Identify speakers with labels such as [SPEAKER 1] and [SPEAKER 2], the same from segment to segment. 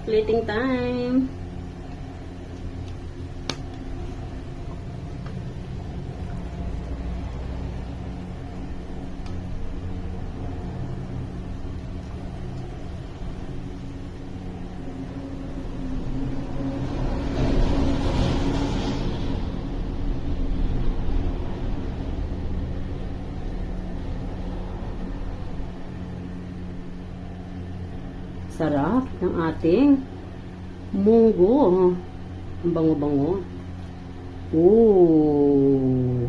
[SPEAKER 1] Plating time. Sarap ng ating munggo. Ang bango-bango. Ooh.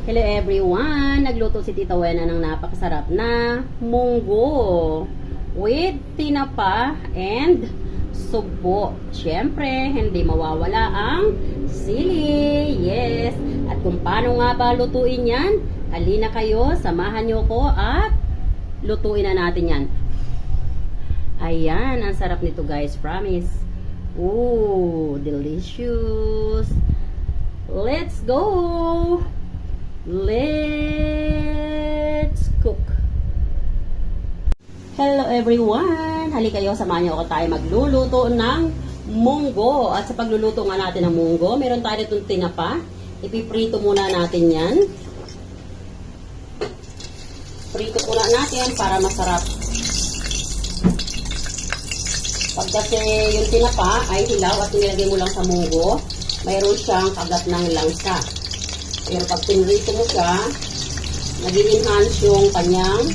[SPEAKER 1] Hello everyone! Nagluto si Tita Wena ng napakasarap na munggo with tinapa and subo. Siyempre, hindi mawawala ang sili. Yes! At kung paano nga ba lutuin yan, halina kayo, samahan nyo ko at lutuin na natin yan. Ayan, ang sarap nito guys, promise. Ooh, delicious! Let's go! Let's cook. Hello everyone! Halika kayo, samahan niyo ako tayo magluluto ng munggo. At sa pagluluto nga natin ng munggo, meron tayo itong tinapa. Ipiprito muna natin yan. Prito muna natin para masarap. Pag kasi yung tinapa ay hilaw at nilagay mo lang sa munggo, mayroon siyang kagat ng langsa. Pero pag pinrito mo siya, nag-enhance yung kanyang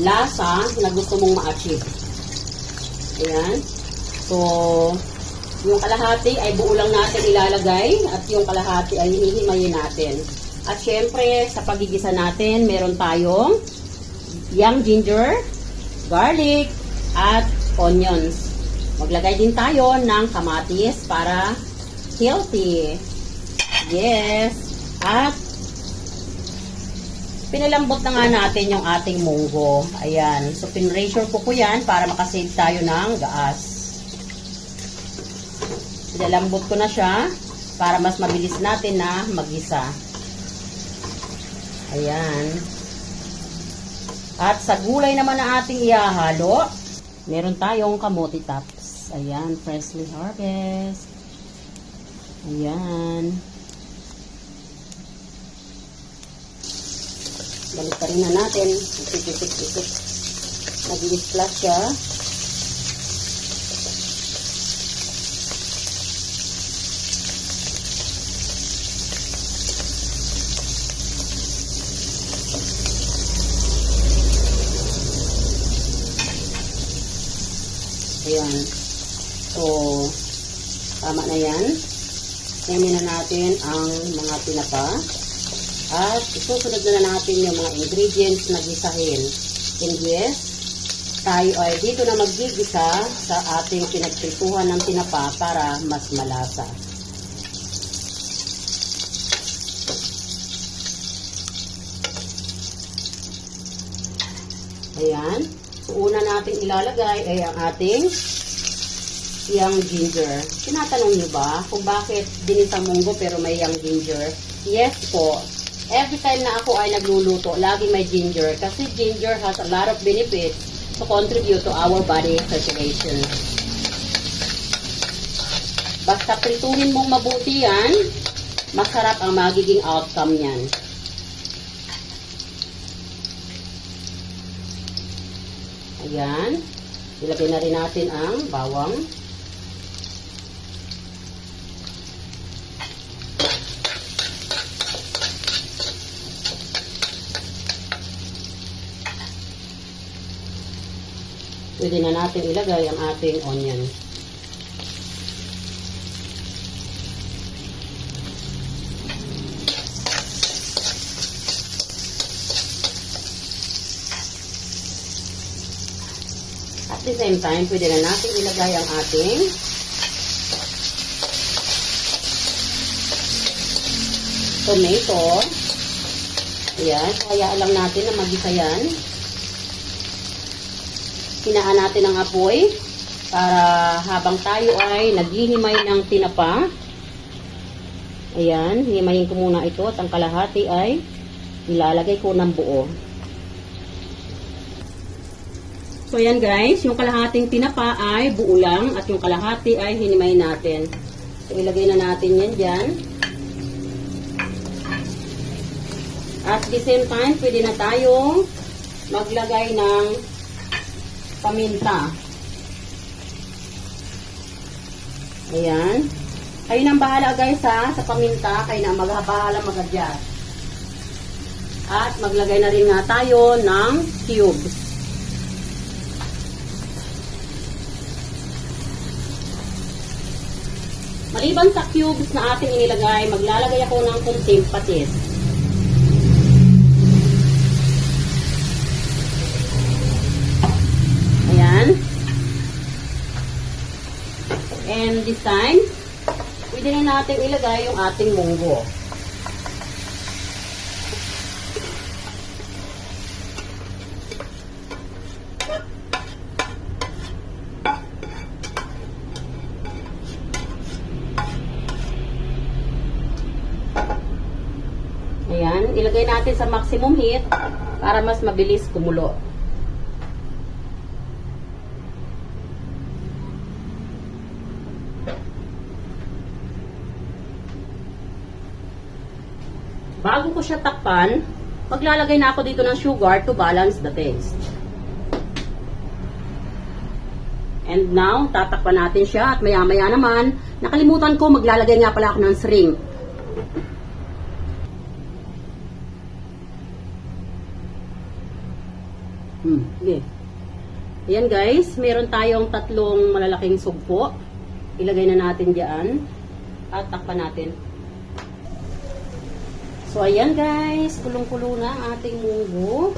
[SPEAKER 1] lasa na gusto mong ma-achieve. Ayan. So, yung kalahati ay buo lang natin ilalagay at yung kalahati ay hihimayin natin. At syempre, sa pagigisa natin, meron tayong young ginger, garlic, at onions. Maglagay din tayo ng kamatis para healthy. Yes. At pinalambot na nga natin yung ating munggo. Ayan. So, pinressure ko yan para makasave tayo ng gas. Pinalambot ko na siya para mas mabilis natin na magisa. Ayan. At sa gulay naman na ating ihahalo, meron tayong kamote tops. Ayan. Freshly harvest. Ayan. Balik pa rin na natin. Isip-isip-isip. Nag-i-splash siya. Ayan. So, tama na yan. Yamin na natin ang mga tinapa. At isusunod na natin yung mga ingredients na gisahin. And yes, tayo ay dito na maggigisa sa ating pinagprituhan ng tinapa para mas malasa. Ayan. So, una natin ilalagay ay ang ating young ginger. Tinatanong niyo ba kung bakit ginisang munggo pero may young ginger? Yes po. Every time na ako ay nagluluto, lagi may ginger. Kasi ginger has a lot of benefits to contribute to our body circulation. Basta prituhin mong mabuti yan, masarap ang magiging outcome niyan. Ayan. Ilagay na rin natin ang bawang. pwede na natin ilagay ang ating onion. At the same time, pwede na natin ilagay ang ating tomato. Ayan, hayaan lang natin na mag-isa yan. Hinaan natin ang apoy para habang tayo ay naghihimay ng tinapa. Ayan, himayin ko muna ito at ang kalahati ay ilalagay ko ng buo. So, ayan guys, yung kalahating tinapa ay buo lang at yung kalahati ay hinimay natin. So, ilagay na natin yan dyan. At the same time, pwede na tayong maglagay ng paminta. Ayan. Kayo nang bahala guys ha, sa paminta. Kayo na magbahala mag-adjust. At maglagay na rin nga tayo ng cubes. Maliban sa cubes na ating inilagay, maglalagay ako ng kunting patis. Ayan. And this time, pwede na natin ilagay yung ating munggo. Ayan, ilagay natin sa maximum heat para mas mabilis kumulo. Bago ko siya takpan, maglalagay na ako dito ng sugar to balance the taste. And now, tatakpan natin siya at maya-maya naman, nakalimutan ko, maglalagay nga pala ako ng shrimp. Okay. Ayan guys, meron tayong 3 malalaking sugpo. Ilagay na natin diyan at takpan natin. So ayan guys, kulong-kulo na ang ating munggo.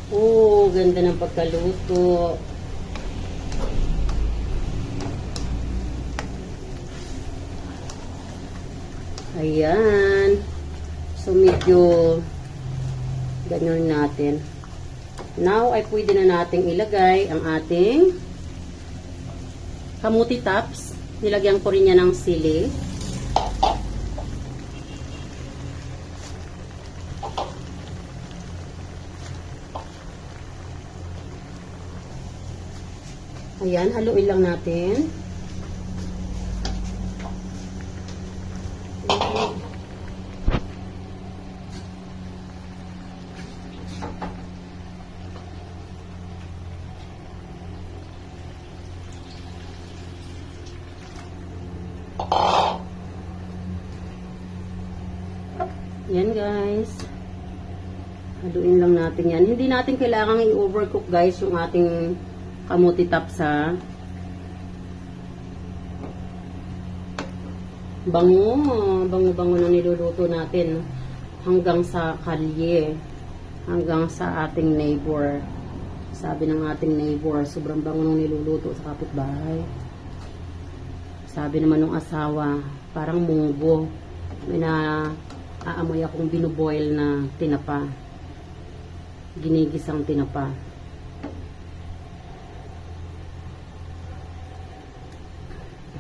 [SPEAKER 1] Oh, ganda ng pagkaluto. Ayan. So medyo ganyan natin. Now ay pwede na nating ilagay ang ating kamuti tops. Nilagyan ko rin niya ng sili. Ayan, haluin lang natin. Yan guys. Haluin lang natin yan. Hindi natin kailangang i-overcook guys yung ating kamuti tops ha. Bango na niluluto natin hanggang sa kalye, hanggang sa ating neighbor. Sabi ng ating neighbor, sobrang bango nung niluluto sa kapitbahay. Sabi naman ng asawa, parang munggo. May aamoy akong binuboil na tinapa. Ginigisang tinapa.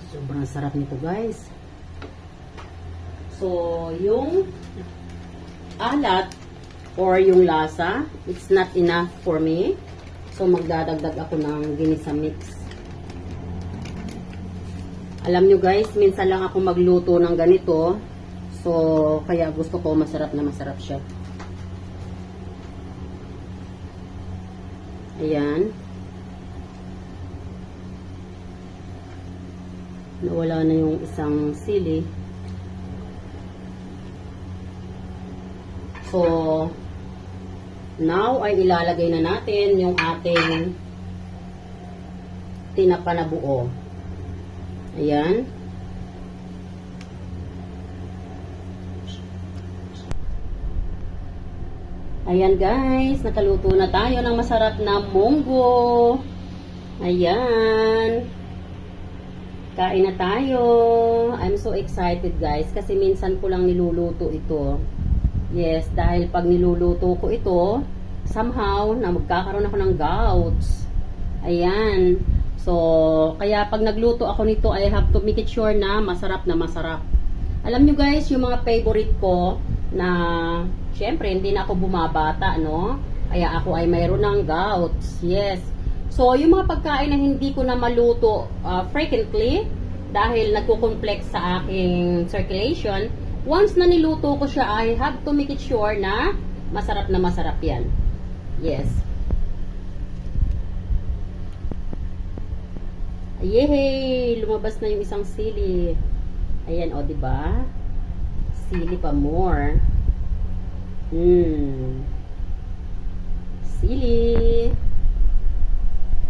[SPEAKER 1] Sobrang sarap nito guys. So, yung alat or yung lasa, it's not enough for me. So, magdadagdag ako ng ginisa mix. Alam nyo guys, minsan lang ako magluto ng ganito. So, kaya gusto ko masarap na masarap siya. Ayan. Nawala na yung isang sili. So, Now ay ilalagay na natin yung ating tinapa na buo. Ayan. Ayan guys, nakaluto na tayo ng masarap na munggo. Ayan. Kain na tayo. I'm so excited guys kasi minsan ko lang niluluto ito. Yes, dahil pag niluluto ko ito, somehow na magkakaroon ako ng gouts. Ayan. So, kaya pag nagluto ako nito, I have to make it sure na masarap na masarap. Alam nyo guys, yung mga favorite ko na syempre hindi na ako bumabata, no? Kaya ako ay mayroon ng gouts. Yes. So, yung mga pagkain na hindi ko na maluto frequently dahil nagko-complex sa aking circulation, once na niluto ko siya, I have to make it sure na masarap yan. Yes. Yehey! Lumabas na yung isang sili. Ayan, o, diba? Sili pa more. Sili.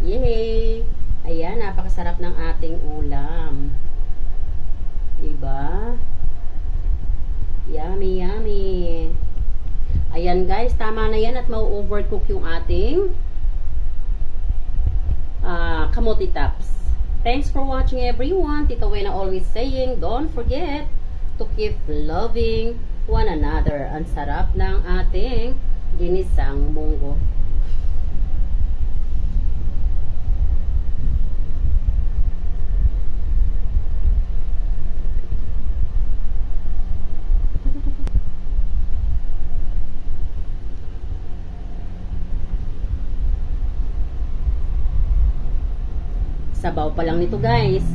[SPEAKER 1] Yehey! Ayan, napakasarap ng ating ulam. Diba? Yummy, yummy. Ayan guys, tama na yan at mau-overcook yung ating kamote tops. Thanks for watching everyone. Tita Wena always saying, don't forget to keep loving one another. Ang sarap ng ating ginisang munggo. Sabaw pa lang nito guys.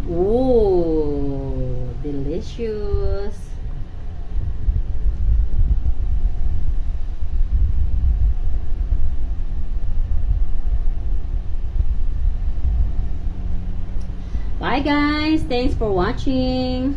[SPEAKER 1] Ooh, delicious. Bye guys. Thanks for watching.